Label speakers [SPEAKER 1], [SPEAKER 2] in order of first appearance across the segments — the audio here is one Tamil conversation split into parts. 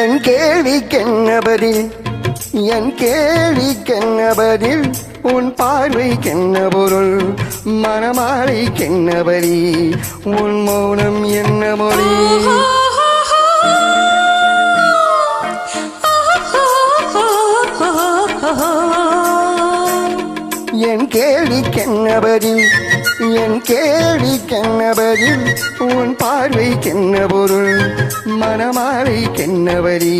[SPEAKER 1] என் கேள்விக்கென்ன பதில், என் கேள்விக்கென்ன பதில், உன் பார்வைக்கென்ன பொருள், மனமாலைக்கென்ன வரி, உன் மௌனம் என்ன மொழி? என் கேள்விக்கென்ன பதில், என் கேள்விக்கென்ன பதில், உன் பார்வைக்கென்ன பொருள், மனமாலைக்கென்ன வரி,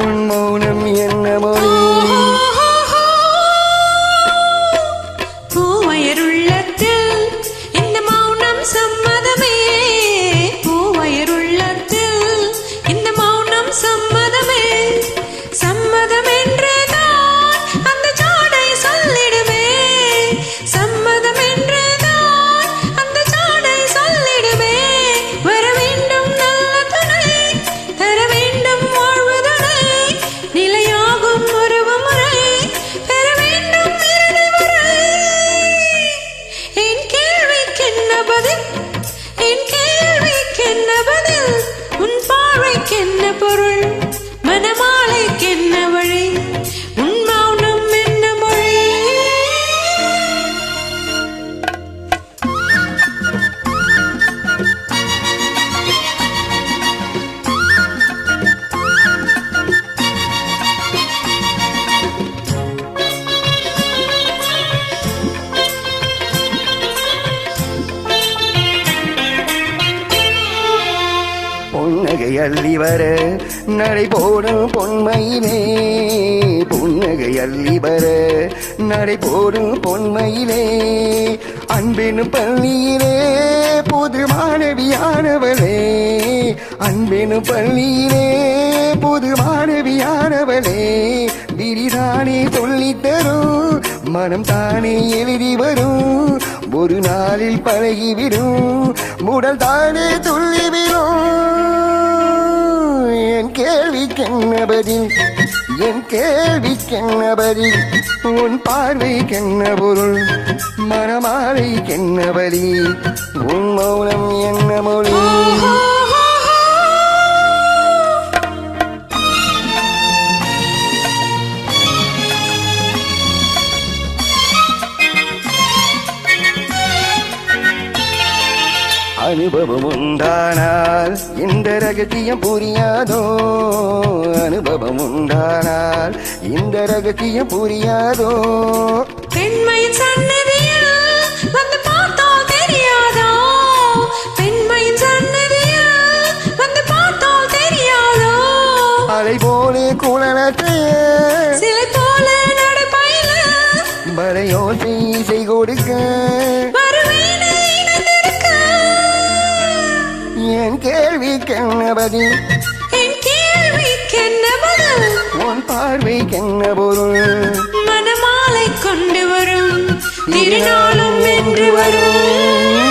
[SPEAKER 1] உன் மௌனம் என்ன மொழி?
[SPEAKER 2] பூவயருள்ளத்தில் இந்த மௌனம் சம்மதமே, பூவயருள்ளத்தில் இந்த மௌனம் சம்மதமே, சம்மதம் என்றுதான் அந்த ஜாடை சொல்லிடுமே, சம்மதம் என்றுதான் அந்த ஜாடை சொல்லிடுமே. வர வேண்டும் நல்ல துணை, தர வேண்டும் வாழ்வதுணை, நிலையாகும் உறவு முறை, பெற வேண்டும் இறுதி முறை. என் கேள்விக்கென்ன பதில், என் கேள்விக்கென்ன பதில், உன் பார்வைக்கென்ன பொருள், மனமாலைக்கென்ன வழி, உன் மௌனம் என்ன மொழி?
[SPEAKER 1] புன்னகை அள்ளி வர நடை போடும் பொன்மையிலே, புன்னகை அள்ளி வர நடை போடும் பொன்மையிலே, அன்பெனும் பள்ளியிலே புது மாணவியானவளே, அன்பெனும் பள்ளியிலே புது மாணவியானவளே, விரிதானே சொல்லித்தரும் மனம் தானே எழுதி வரும், ஒரு நாளில் பழகிவிடும் உடல் தானே துள்ளிவிடும். என் கேள்விக்கென்ன பதில், என் கேள்விக்கென்ன பதில், உன் பார்வைக்கென்ன பொருள், மனமாலைக்கென்ன வலி, உன் மௌனம் என்ன மொழி? அனுபவம் உண்டானால் இந்த ரகசியம் புரியாதோ, அனுபவம் உண்டானால் இந்த ரகசியம் புரியாதோ.
[SPEAKER 2] பெண்மையின் சன்னதியில் வந்து பார்த்தால் தெரியாதோ, பெண்மையின் சன்னதியில் வந்து பார்த்தால் தெரியாதோ.
[SPEAKER 1] அலை போலே குழலத்தைய
[SPEAKER 2] சிலை போல நடைபயில
[SPEAKER 1] வரையோசை இசை கொடுக்க
[SPEAKER 2] வருவேனே இணைந்திருக்க.
[SPEAKER 1] என் கேள்விக்கென்ன பதில்,
[SPEAKER 2] என் கேள்விக்கென்ன பதில்,
[SPEAKER 1] உன் பார்வைக்கென்ன பொருள்,
[SPEAKER 2] மனமாலை கொண்டு வரும் திருநாளும் வென்று வரும்.